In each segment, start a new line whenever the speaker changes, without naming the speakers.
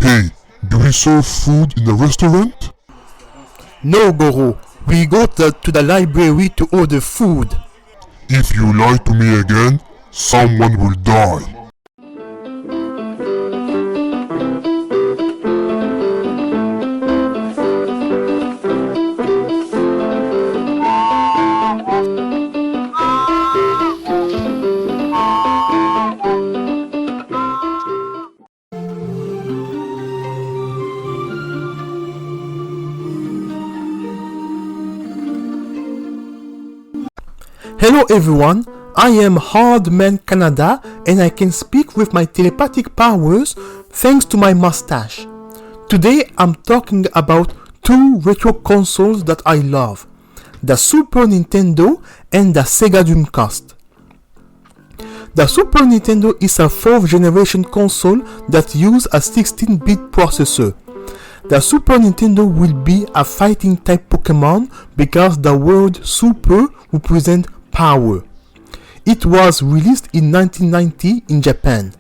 Hey, do we serve food in a restaurant?
No, Goro. We go to the library to order food.
If you lie to me again, someone will die.
Hello everyone, I am Hardman Canada and I can speak with my telepathic powers thanks to my mustache. Today I'm talking about two retro consoles that I love, the Super Nintendo and the Sega Dreamcast. The Super Nintendo is a 4th generation console that uses a 16-bit processor. The Super Nintendo will be a fighting type Pokemon because the word Super represents power. It was released in 1990 in Japan.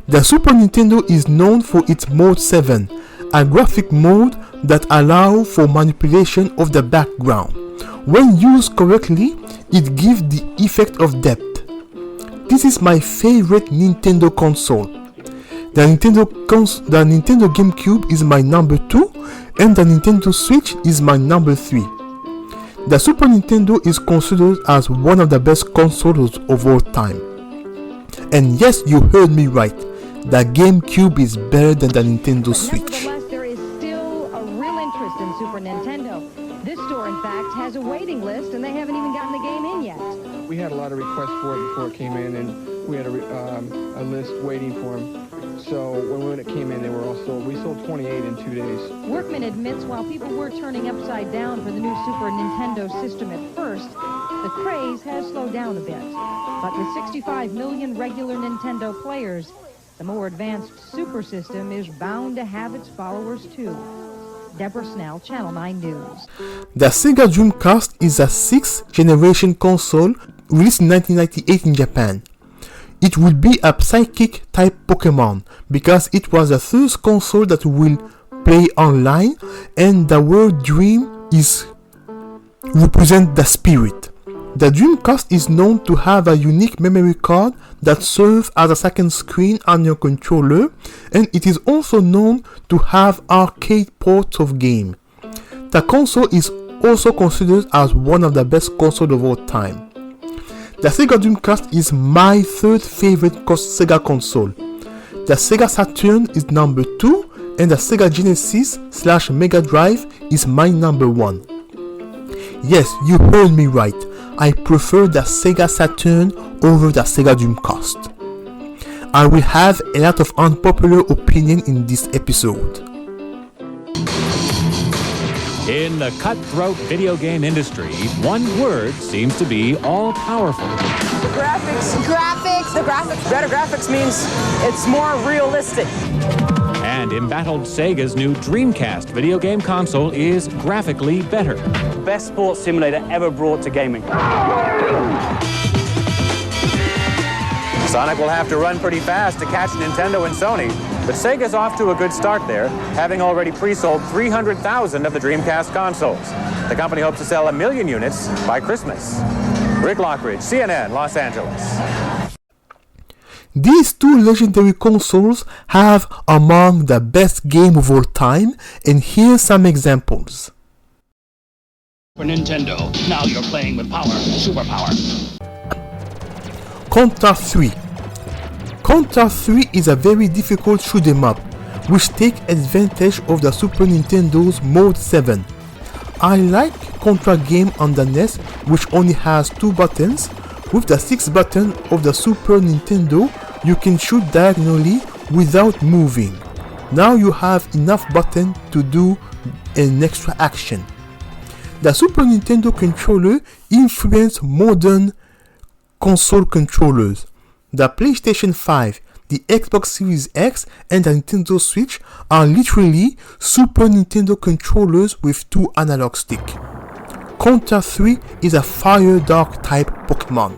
The Super Nintendo is known for its Mode 7, a graphic mode that allows for manipulation of the background. When used correctly, it gives the effect of depth. This is my favorite Nintendo console. The Nintendo GameCube is my number 2 and the Nintendo Switch is my number 3. The Super Nintendo is considered as one of the best consoles of all time. And yes, you heard me right. The GameCube is better than the Nintendo Switch.
Nevertheless, there is still a real interest in Super Nintendo. This store, in fact, has a waiting list and they haven't even gotten the game in yet.
We had a lot of requests for it before it came in, and we had a list waiting for them. So when it came in, they were all sold. We sold 28 in 2 days.
Workman admits while people were turning upside down for the new Super Nintendo system at first, the craze has slowed down a bit. But with 65 million regular Nintendo players, the more advanced Super system is bound to have its followers too. Deborah Snell, Channel 9 News.
The Sega Dreamcast is a 6th generation console released in 1998 in Japan. It will be a psychic type Pokemon because it was the first console that will play online and the word dream is represent the spirit. The Dreamcast is known to have a unique memory card that serves as a second screen on your controller, and it is also known to have arcade ports of game. The console is also considered as one of the best consoles of all time. The Sega Dreamcast is my 3rd favorite Sega console. The Sega Saturn is number 2 and the Sega Genesis / Mega Drive is my number 1. Yes, you heard me right. I prefer the Sega Saturn over the Sega Dreamcast. I will have a lot of unpopular opinion in this episode.
In the cutthroat video game industry, one word seems to be all-powerful.
The graphics. Better graphics means it's more realistic.
And embattled Sega's new Dreamcast video game console is graphically better.
Best sports simulator ever brought to gaming. Sonic will have to run pretty fast to catch Nintendo and Sony, but Sega's off to a good start there, having already pre-sold 300,000 of the Dreamcast consoles. The company hopes to sell 1 million units by Christmas. Rick Lockridge, CNN, Los Angeles.
These two legendary consoles have among the best games of all time, and here's some examples.
For Nintendo, now you're playing with power, superpower.
Contra 3. Contra 3 is a very difficult shoot 'em up, which takes advantage of the Super Nintendo's Mode 7. I like Contra game on the NES, which only has 2 buttons. With the 6th button of the Super Nintendo, you can shoot diagonally without moving. Now you have enough buttons to do an extra action. The Super Nintendo controller influenced modern console controllers. The PlayStation 5, the Xbox Series X, and the Nintendo Switch are literally Super Nintendo controllers with 2 analog sticks. Contra 3 is a Fire Dark type Pokemon.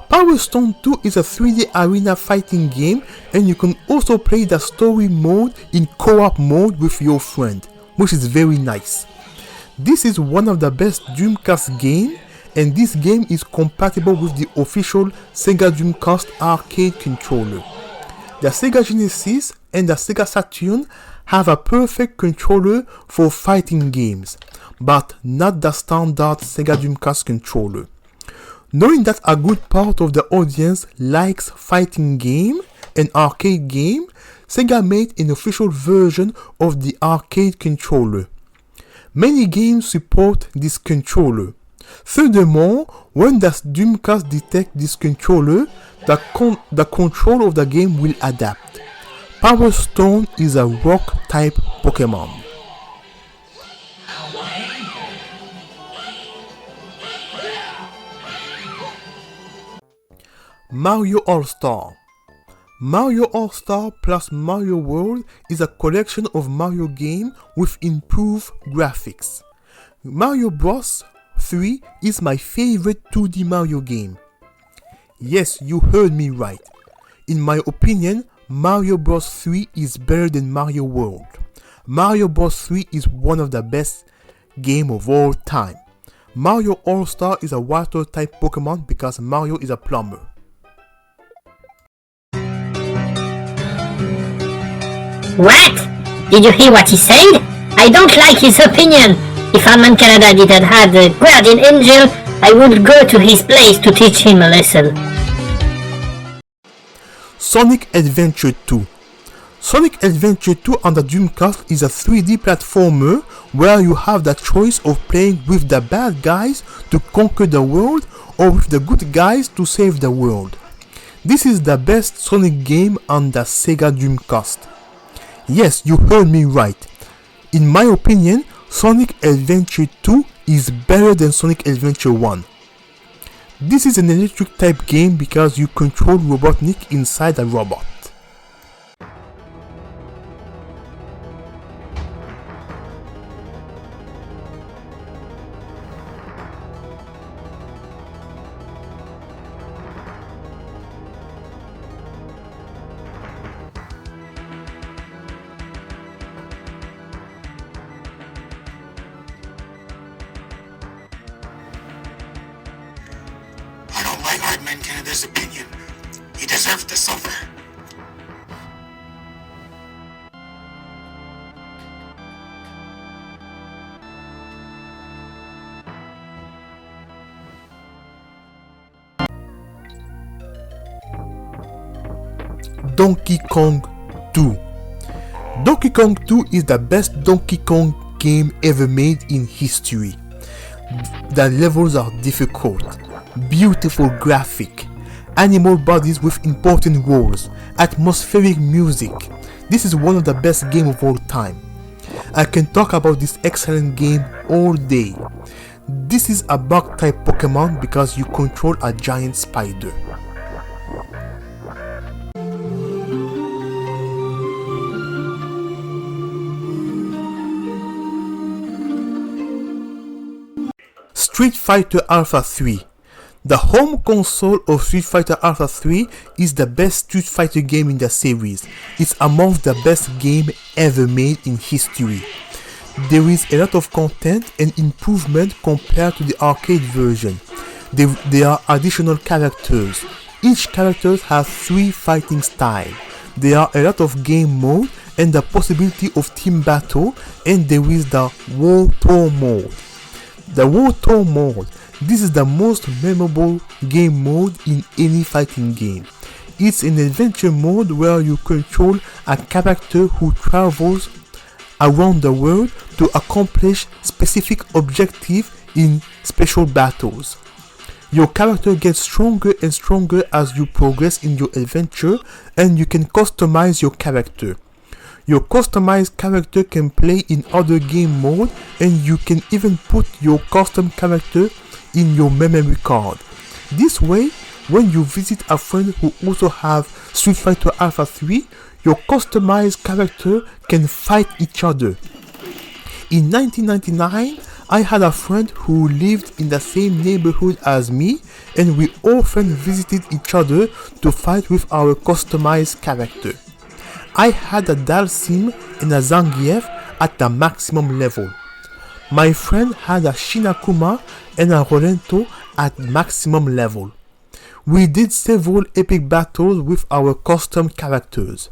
Power Stone 2 is a 3D arena fighting game, and you can also play the story mode in co-op mode with your friend, which is very nice. This is one of the best Dreamcast games, and this game is compatible with the official Sega Dreamcast arcade controller. The Sega Genesis and the Sega Saturn have a perfect controller for fighting games, but not the standard Sega Dreamcast controller. Knowing that a good part of the audience likes fighting game and arcade game, Sega made an official version of the arcade controller. Many games support this controller. Furthermore, when the Dreamcast detects this controller, the control of the game will adapt. Power Stone is a rock-type Pokemon. Mario All-Star. Mario All-Star plus Mario World is a collection of Mario games with improved graphics. Mario Bros. 3 is my favorite 2D Mario game. Yes, you heard me right. In my opinion, Mario Bros. 3 is better than Mario World. Mario Bros. 3 is one of the best games of all time. Mario All-Star is a water-type Pokemon because Mario is a plumber.
What? Did you hear what he said? I don't like his opinion. If Hardman Canada didn't have the guardian angel, I would go to his place to teach him a lesson.
Sonic Adventure 2. Sonic Adventure 2 on the Dreamcast is a 3D platformer where you have the choice of playing with the bad guys to conquer the world or with the good guys to save the world. This is the best Sonic game on the Sega Dreamcast. Yes, you heard me right. In my opinion, Sonic Adventure 2 is better than Sonic Adventure 1. This is an electric type game because you control Robotnik inside a robot.
I don't like Hardman Canada's opinion. He deserves to suffer.
Donkey Kong 2. Donkey Kong 2 is the best Donkey Kong game ever made in history. The levels are difficult, beautiful graphic, animal bodies with important roles, atmospheric music. This is one of the best games of all time. I can talk about this excellent game all day. This is a bug type Pokemon because you control a giant spider. Street Fighter Alpha 3. The home console of Street Fighter Alpha 3 is the best Street Fighter game in the series. It's among the best games ever made in history. There is a lot of content and improvement compared to the arcade version. There are additional characters. Each character has 3 fighting styles. There are a lot of game mode and the possibility of team battle, and there is the World Tour mode. The World Tour mode. This is the most memorable game mode in any fighting game. It's an adventure mode where you control a character who travels around the world to accomplish specific objectives in special battles. Your character gets stronger and stronger as you progress in your adventure, and you can customize your character. Your customized character can play in other game mode, and you can even put your custom character in your memory card. This way, when you visit a friend who also have Street Fighter Alpha 3, your customized character can fight each other. In 1999, I had a friend who lived in the same neighborhood as me, and we often visited each other to fight with our customized character. I had a Dalsim and a Zangief at the maximum level. My friend had a Shinakuma and a Rolento at maximum level. We did several epic battles with our custom characters.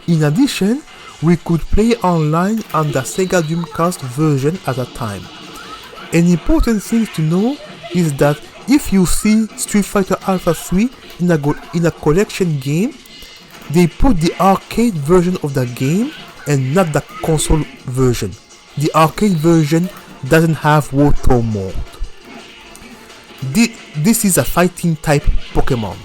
In addition, we could play online on the Sega Dreamcast version at a time. An important thing to know is that if you see Street Fighter Alpha 3 in a collection game, they put the arcade version of the game and not the console version. The arcade version doesn't have water mode. This is a fighting type Pokemon.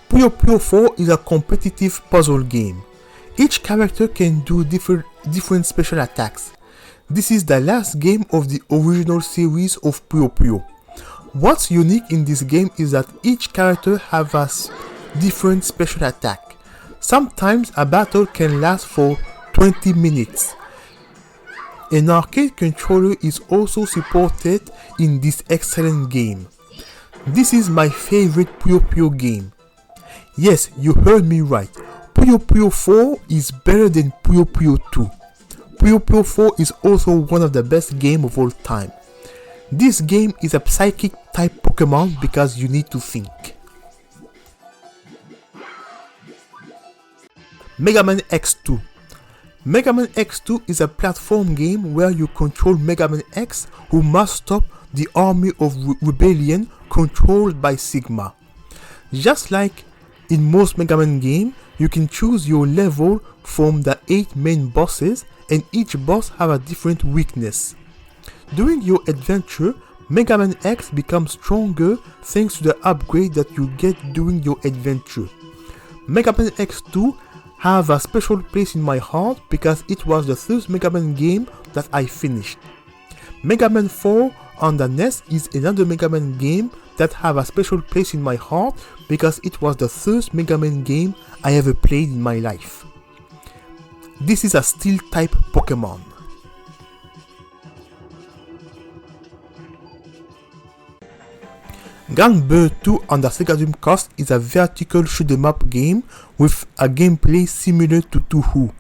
Puyo Puyo 4 is a competitive puzzle game. Each character can do different special attacks. This is the last game of the original series of Puyo Puyo. What's unique in this game is that each character has a different special attack. Sometimes a battle can last for 20 minutes. An arcade controller is also supported in this excellent game. This is my favorite Puyo Puyo game. Yes, you heard me right. Puyo Puyo 4 is better than Puyo Puyo 2. Puyo Puyo 4 is also one of the best games of all time. This game is a psychic type Pokemon because you need to think. Mega Man X2. Mega Man X2 is a platform game where you control Mega Man X, who must stop the army of rebellion controlled by Sigma. Just like in most Mega Man games, you can choose your level from the 8 main bosses, and each boss have a different weakness. During your adventure, Mega Man X becomes stronger thanks to the upgrade that you get during your adventure. Mega Man X2 have a special place in my heart because it was the first Mega Man game that I finished. Mega Man 4 on the NES is another Mega Man game that have a special place in my heart because it was the first Mega Man game I ever played in my life. This is a steel type Pokemon. Gunbird 2 on the Sega Dreamcast is a vertical shoot 'em up game with a gameplay similar to Touhou.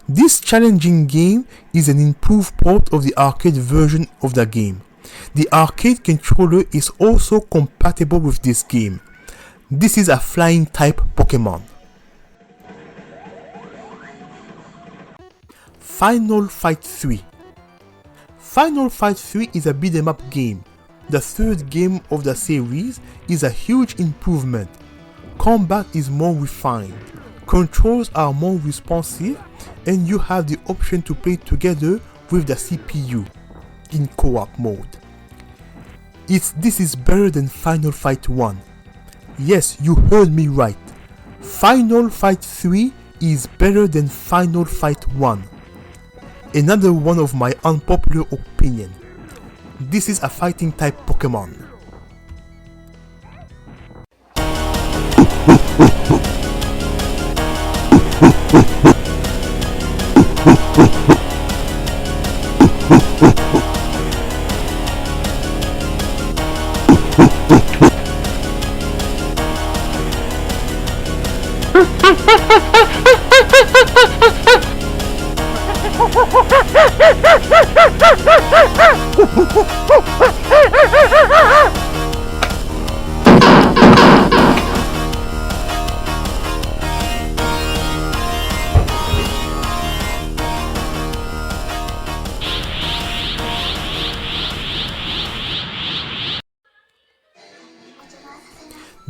This challenging game is an improved port of the arcade version of the game. The arcade controller is also compatible with this game. This is a flying type Pokemon. Final Fight 3. Final Fight 3 is a beat 'em up game. The third game of the series is a huge improvement. Combat is more refined, controls are more responsive, and you have the option to play together with the CPU in co-op mode. This is better than Final Fight 1. Yes, you heard me right. Final Fight 3 is better than Final Fight 1. Another one of my unpopular opinion. This is a fighting type Pokemon.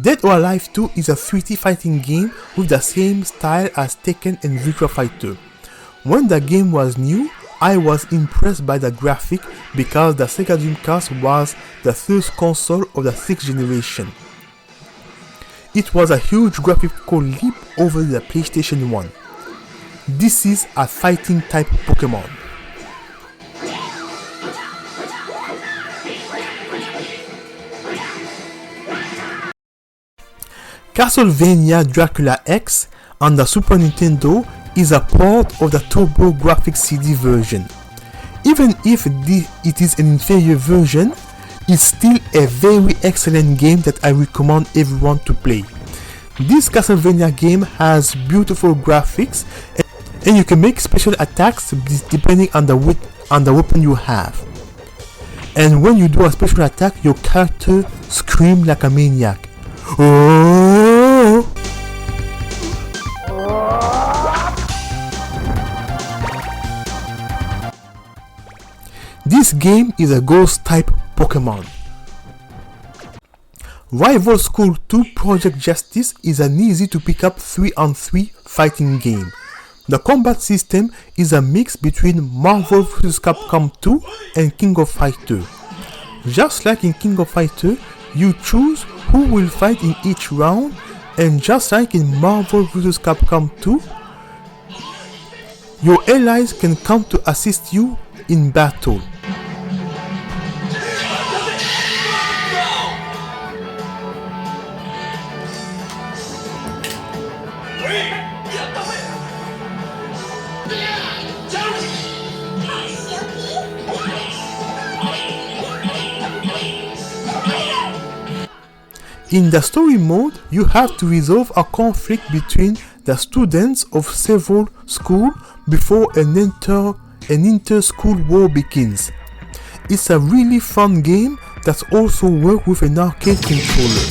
Dead or Alive 2 is a 3D fighting game with the same style as Tekken and Virtua Fighter. When the game was new, I was impressed by the graphic because the Sega Dreamcast was the first console of the 6th generation. It was a huge graphical leap over the PlayStation 1. This is a fighting type Pokemon. Castlevania Dracula X on the Super Nintendo is a part of the TurboGrafx CD version. Even if it is an inferior version, it's still a very excellent game that I recommend everyone to play. This Castlevania game has beautiful graphics and you can make special attacks depending on the weapon you have. And when you do a special attack, your character screams like a maniac. Oh! This game is a ghost type Pokemon. Rival School 2 Project Justice is an easy to pick up 3-on-3 fighting game. The combat system is a mix between Marvel vs. Capcom 2 and King of Fighter. Just like in King of Fighter, you choose who will fight in each round, and just like in Marvel vs. Capcom 2, your allies can come to assist you in battle. In the story mode, you have to resolve a conflict between the students of several schools before an inter-school war begins. It's a really fun game that also works with an arcade controller.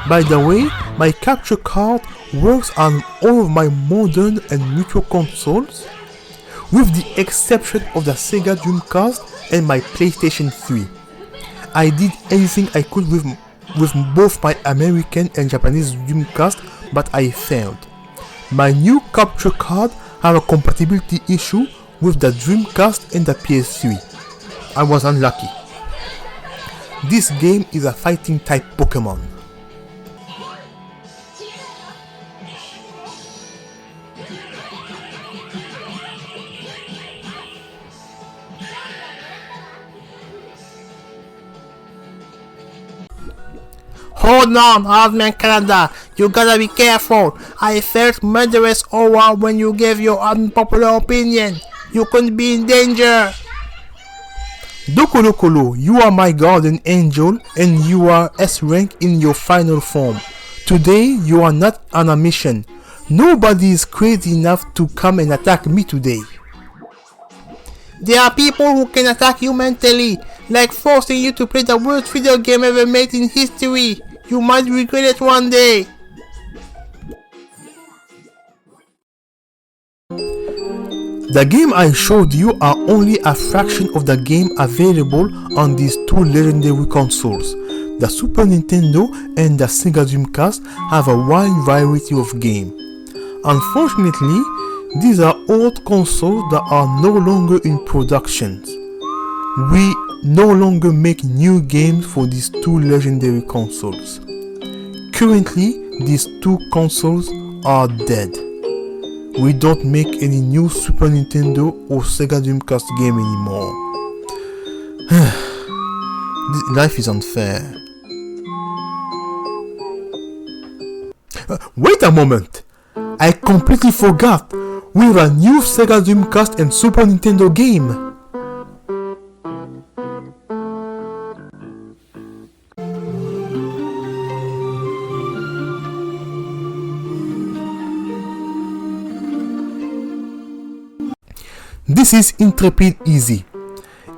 By the way, my capture card works on all of my modern and retro consoles, with the exception of the Sega Dreamcast and my PlayStation 3. I did everything I could with both my American and Japanese Dreamcast, but I failed. My new capture card had a compatibility issue with the Dreamcast and the PS3. I was unlucky. This game is a fighting type Pokemon.
Hold on, Hardman Canada. You gotta be careful. I felt murderous aura when you gave your unpopular opinion. You could be in danger.
Dokolokolo, you are my guardian angel and you are S rank in your final form. Today you are not on a mission. Nobody is crazy enough to come and attack me today.
There are people who can attack you mentally, like forcing you to play the worst video game ever made in history. You might regret it one day.
The game I showed you are only a fraction of the game available on these two legendary consoles. The Super Nintendo and the Sega Dreamcast have a wide variety of games. Unfortunately, these are old consoles that are no longer in production. We no longer make new games for these two legendary consoles. Currently, these two consoles are dead. We don't make any new Super Nintendo or Sega Dreamcast game anymore. Life is unfair. Wait a moment! I completely forgot! We have a new Sega Dreamcast and Super Nintendo game! This is Intrepid Easy.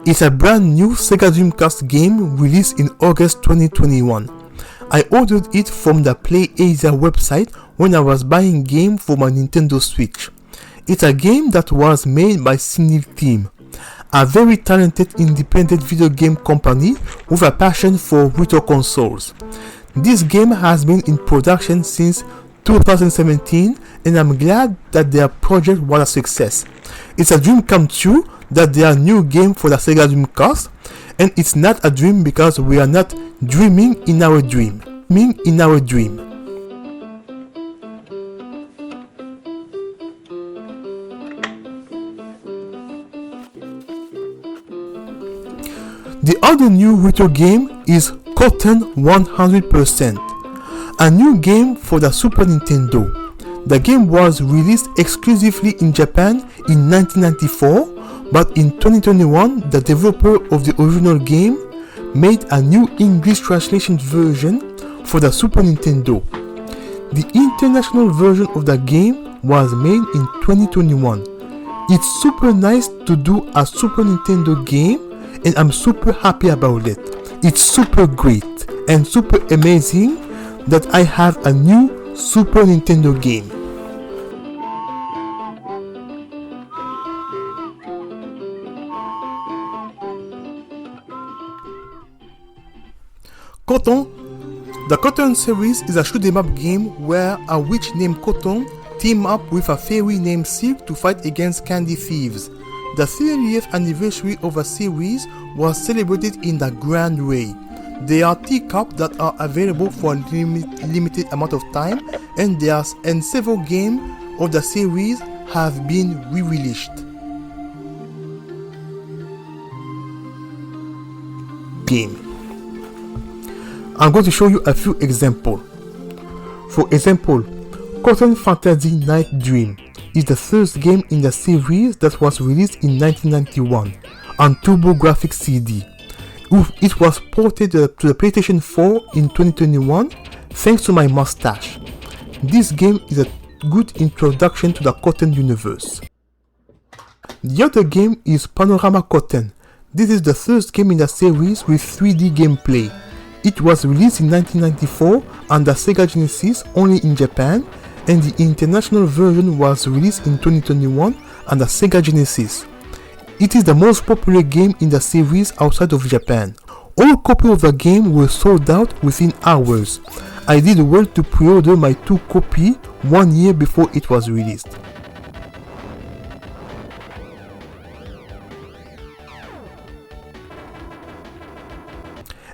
It's a brand new Sega Dreamcast game released in August 2021. I ordered it from the Play Asia website when I was buying game for my Nintendo Switch. It's a game that was made by Sinil Team, a very talented independent video game company with a passion for retro consoles. This game has been in production since 2017 and I'm glad that their project was a success. It's a dream come true that there are new game for the Sega Dreamcast, and it's not a dream because we are not dreaming in our dream. The other new retro game is Cotton 100%, a new game for the Super Nintendo. The game was released exclusively in Japan in 1994, but in 2021 the developer of the original game made a new English translation version for the Super Nintendo. The international version of the game was made in 2021. It's super nice to do a Super Nintendo game, and I'm super happy about it. It's super great and super amazing that I have a new Super Nintendo game. Cotton. The Cotton series is a shoot 'em up game where a witch named Cotton team up with a fairy named Silk to fight against candy thieves. The 30th anniversary of the series was celebrated in the grand way. There are teacups that are available for a limited amount of time, and several games of the series have been re-released. Game. I'm going to show you a few examples. For example, Cotton Fantasy Night Dream is the first game in the series that was released in 1991 on TurboGrafx CD. It was ported to the PlayStation 4 in 2021 thanks to my mustache. This game is a good introduction to the Cotton universe. The other game is Panorama Cotton. This is the first game in the series with 3D gameplay. It was released in 1994 on the Sega Genesis only in Japan, and the international version was released in 2021 on the Sega Genesis. It is the most popular game in the series outside of Japan. All copies of the game were sold out within hours. I did well to pre-order my 2 copies 1 year before it was released.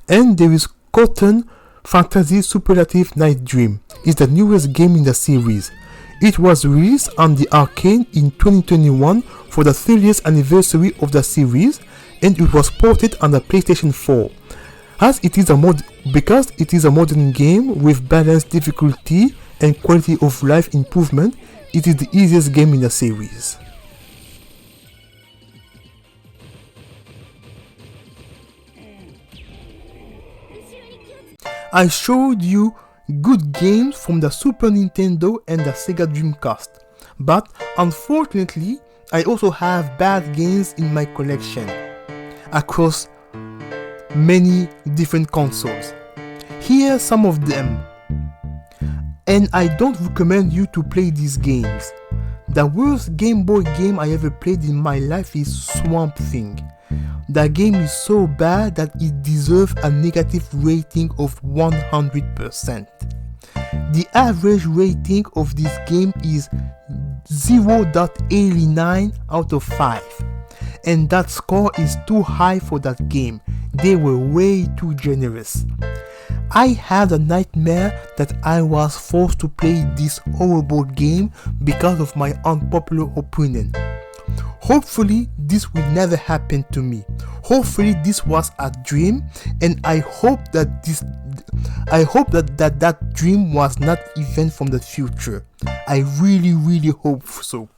And there is Cotton Fantasy Superlative Night Dream. It's the newest game in the series. It was released on the arcade in 2021 for the 30th anniversary of the series, and it was ported on the PlayStation 4. Because it is a modern game with balanced difficulty and quality of life improvement, it is the easiest game in the series. I showed you good games from the Super Nintendo and the Sega Dreamcast, but unfortunately I also have bad games in my collection across many different consoles. Here are some of them, and I don't recommend you to play these games. The worst Game Boy game I ever played in my life is Swamp Thing. The game is so bad that it deserves a negative rating of 100%. The average rating of this game is 0.89 out of 5. And that score is too high for that game. They were way too generous. I had a nightmare that I was forced to play this horrible game because of my unpopular opinion. Hopefully this will never happen to me. Hopefully this was a dream, and I hope that that dream was not event from the future. I really hope so.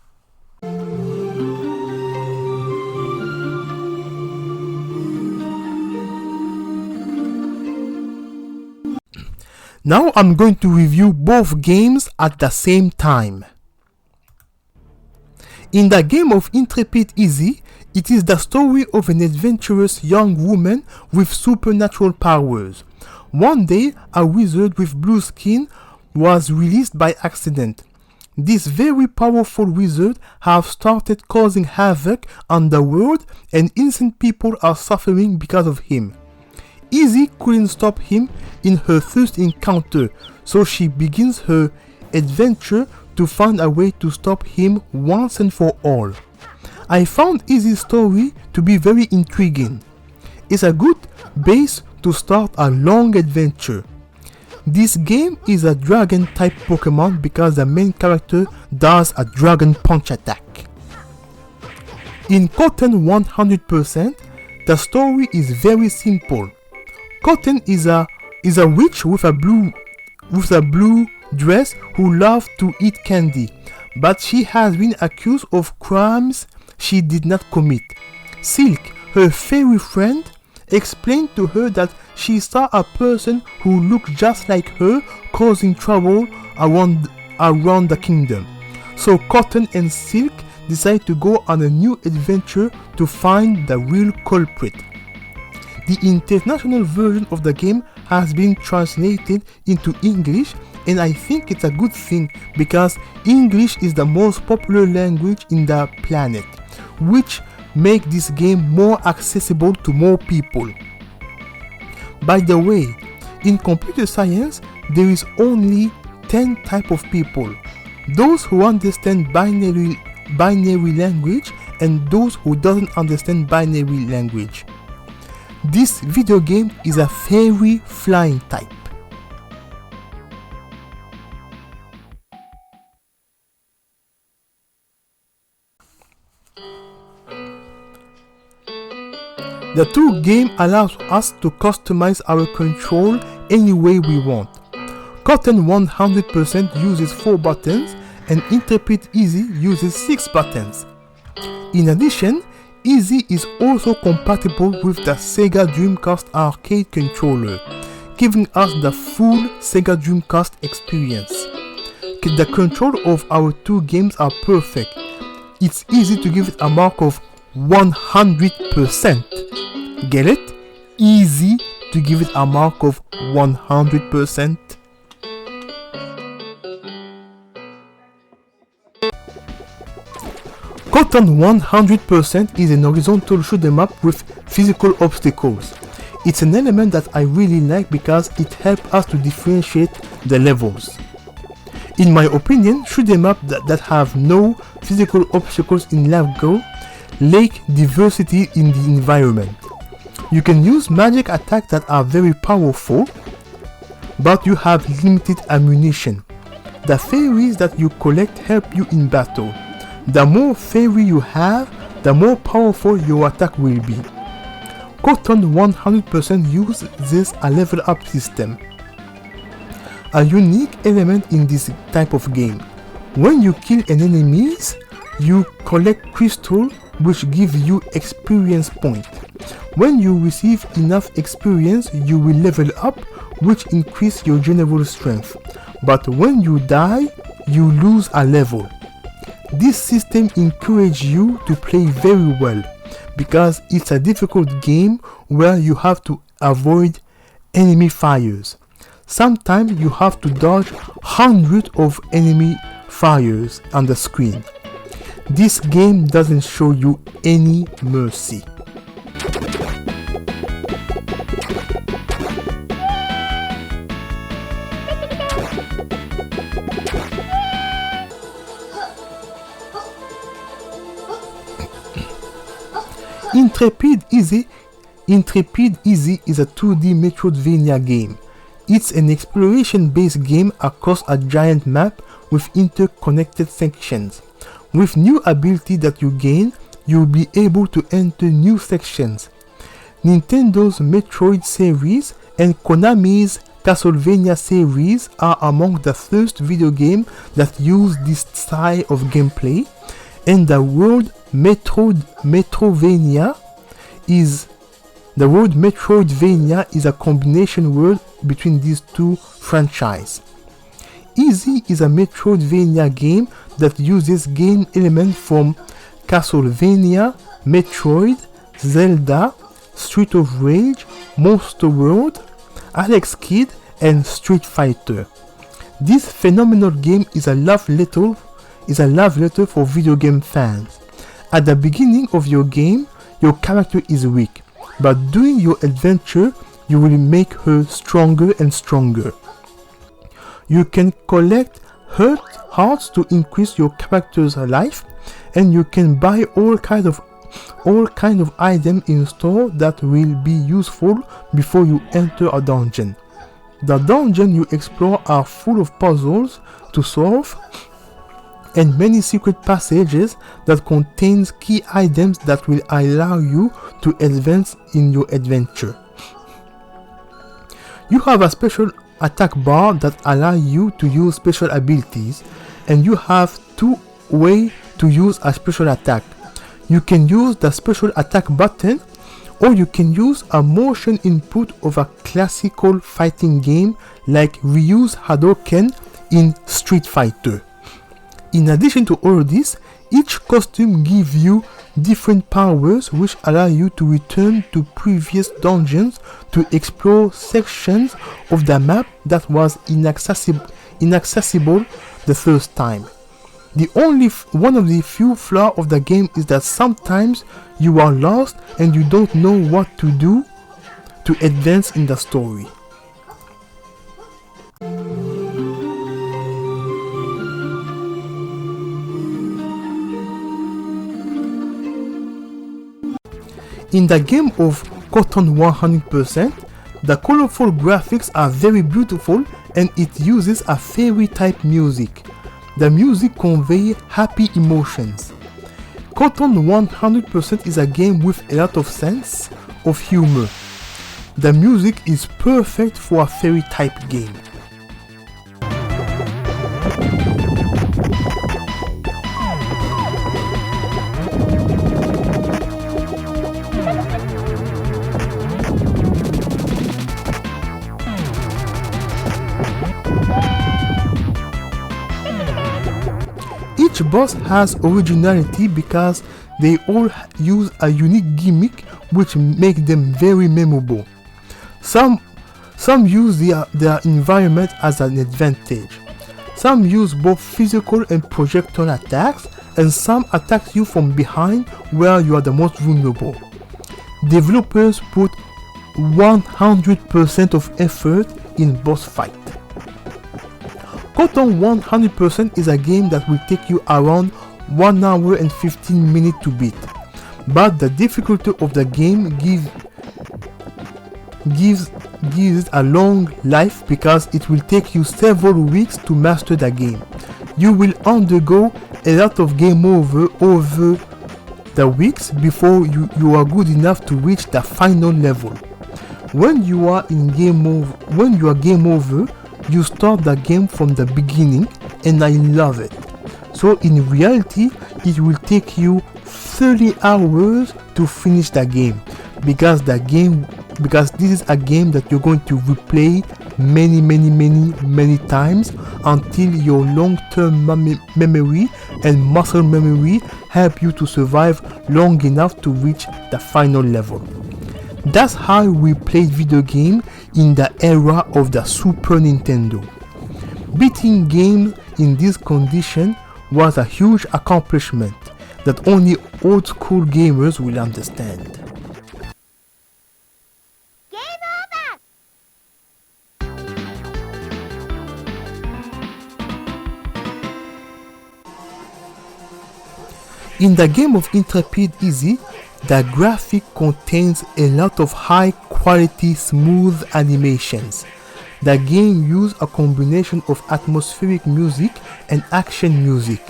Now I'm going to review both games at the same time. In the game of Intrepid Easy, it is the story of an adventurous young woman with supernatural powers. One day, a wizard with blue skin was released by accident. This very powerful wizard has started causing havoc on the world, and innocent people are suffering because of him. Easy couldn't stop him in her first encounter, so she begins her adventure to find a way to stop him once and for all. I found Easy's story to be very intriguing. It's a good base to start a long adventure. This game is a dragon type Pokemon because the main character does a dragon punch attack. In Cotton 100%, The story is very simple. Cotton is a witch with a blue dress who loves to eat candy, but she has been accused of crimes she did not commit. Silk, her fairy friend, explained to her that she saw a person who looked just like her causing trouble around the kingdom. So Cotton and Silk decide to go on a new adventure to find the real culprit. The international version of the game has been translated into English, and I think it's a good thing because English is the most popular language in the planet, which makes this game more accessible to more people. By the way, in computer science, there is only 10 types of people: those who understand binary language and those who doesn't understand binary language. This video game is a fairy flying type. The two game allows us to customize our control any way we want. Cotton 100% uses 4 buttons and Intrepid Easy uses 6 buttons. In addition, Easy is also compatible with the Sega Dreamcast arcade controller, giving us the full Sega Dreamcast experience. The control of our two games are perfect. It's easy to give it a mark of 100%. Get it? Easy to give it a mark of 100%. Cotton 100% is an horizontal shoot 'em up with physical obstacles. It's an element that I really like because it helps us to differentiate the levels. In my opinion, shoot 'em up that have no physical obstacles in level lack diversity in the environment. You can use magic attacks that are very powerful, but you have limited ammunition. The fairies that you collect help you in battle. The more fairy you have, the more powerful your attack will be. Cotton 100% uses a level up system, a unique element in this type of game. When you kill an enemy, you collect crystal which give you experience point. When you receive enough experience, you will level up, which increase your general strength. But when you die, you lose a level. This system encourages you to play very well, because it's a difficult game where you have to avoid enemy fires. Sometimes you have to dodge hundreds of enemy fires on the screen. This game doesn't show you any mercy. Intrepid Easy is a 2D Metroidvania game. It's an exploration-based game across a giant map with interconnected sections. With new ability that you gain, you'll be able to enter new sections. Nintendo's Metroid series and Konami's Castlevania series are among the first video games that use this style of gameplay, and the word Metroidvania is a combination word between these two franchises. Easy is a Metroidvania game that uses game elements from Castlevania, Metroid, Zelda, Street of Rage, Monster World, Alex Kidd, and Street Fighter. This phenomenal game is a love letter for video game fans. At the beginning of your game, your character is weak, but during your adventure, you will make her stronger and stronger. You can collect hearts to increase your character's life, and you can buy all kind of items in store that will be useful before you enter a dungeon. The dungeons you explore are full of puzzles to solve, and many secret passages that contains key items that will allow you to advance in your adventure. You have a special attack bar that allow you to use special abilities, and you have two ways to use a special attack. You can use the special attack button, or you can use a motion input of a classical fighting game like Ryu's Hadouken in Street Fighter. In addition to all this, each costume gives you different powers which allow you to return to previous dungeons to explore sections of the map that was inaccessible the first time. The only one of the few flaws of the game is that sometimes you are lost and you don't know what to do to advance in the story. In the game of Cotton 100%, the colorful graphics are very beautiful and it uses a fairy type music. The music conveys happy emotions. Cotton 100% is a game with a lot of sense of humor. The music is perfect for a fairy type game. Each boss has originality because they all use a unique gimmick which make them very memorable. Some use their environment as an advantage. Some use both physical and projectile attacks, and some attack you from behind where you are the most vulnerable. Developers put 100% of effort in boss fight. Cotton 100% is a game that will take you around 1 hour and 15 minutes to beat, but the difficulty of the game gives it a long life because it will take you several weeks to master the game. You will undergo a lot of game over the weeks before you are good enough to reach the final level. When you are game over, you start the game from the beginning, and I love it. So in reality, it will take you 30 hours to finish the game because this is a game that you're going to replay many times until your long-term memory and muscle memory help you to survive long enough to reach the final level. That's how we played video game in the era of the Super Nintendo. Beating games in this condition was a huge accomplishment that only old school gamers will understand. In the game of Intrepid Easy, the graphic contains a lot of high quality smooth animations. The game uses a combination of atmospheric music and action music,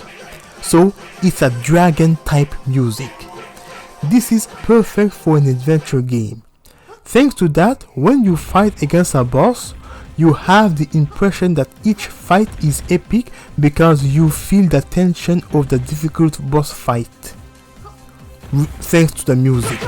so it's a dragon type music. This is perfect for an adventure game. Thanks to that, when you fight against a boss, you have the impression that each fight is epic because you feel the tension of the difficult boss fight. Thanks to the music.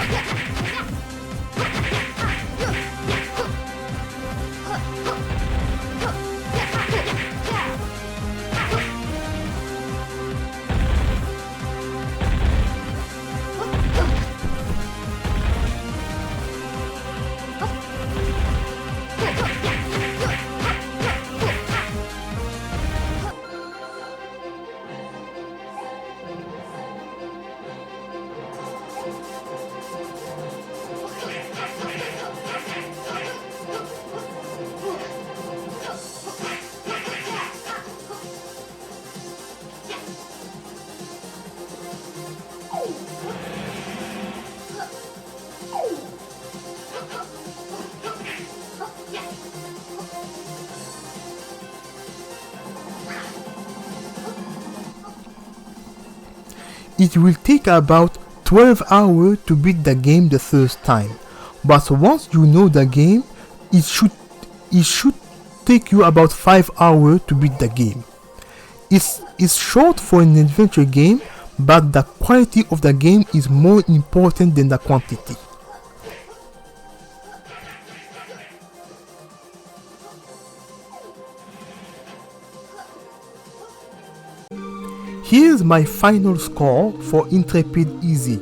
it will take about 12 hours to beat the game the first time. But once you know the game, it should take you about 5 hours to beat the game. It's short for an adventure game, but the quality of the game is more important than the quantity. Here's my final score for Intrepid Easy.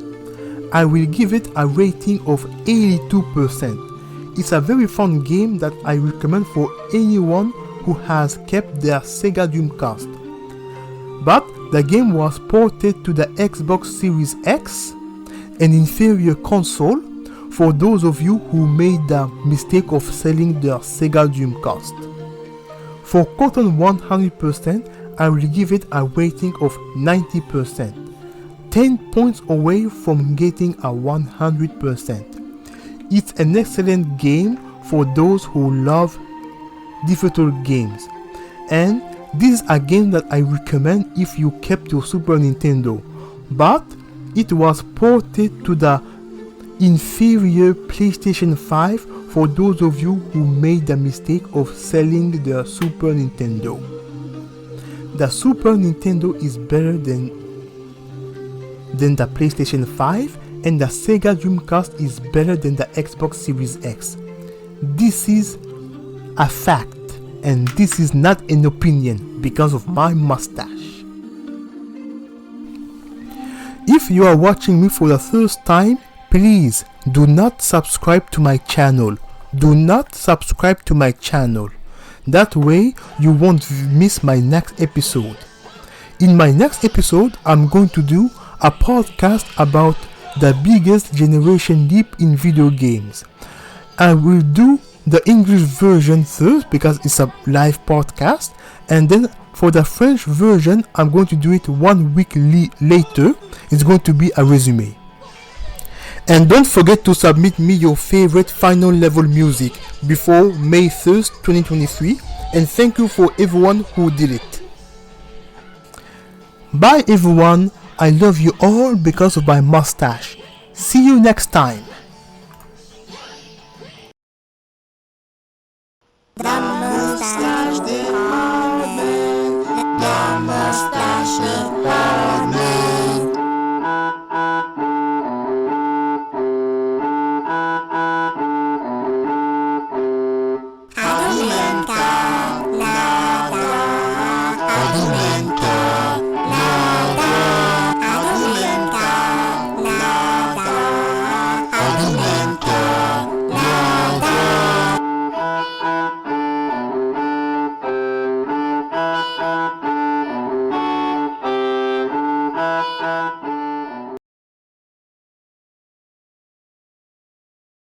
I will give it a rating of 82%. It's a very fun game that I recommend for anyone who has kept their Sega Dreamcast. But the game was ported to the Xbox Series X, an inferior console, for those of you who made the mistake of selling their Sega Dreamcast. For Cotton 100%, I will give it a rating of 90%, 10 points away from getting a 100%. It's an excellent game for those who love difficult games, and this is a game that I recommend if you kept your Super Nintendo, but it was ported to the inferior PlayStation 5 for those of you who made the mistake of selling the Super Nintendo. The Super Nintendo is better than the PlayStation 5, and the Sega Dreamcast is better than the Xbox Series X. This is a fact, and this is not an opinion because of my mustache. If you are watching me for the first time, please do not subscribe to my channel. Do not subscribe to my channel. That way you won't miss my next episode. In my next episode, I'm going to do a podcast about the biggest generation leap in video games. I will do the English version first because it's a live podcast, and then for the French version I'm going to do it 1 week later. It's going to be a resume. And don't forget to submit me your favorite final level music before May 1st, 2023, and thank you for everyone who did it. Bye everyone, I love you all because of my mustache. See you next time.
The mustache department, the mustache department.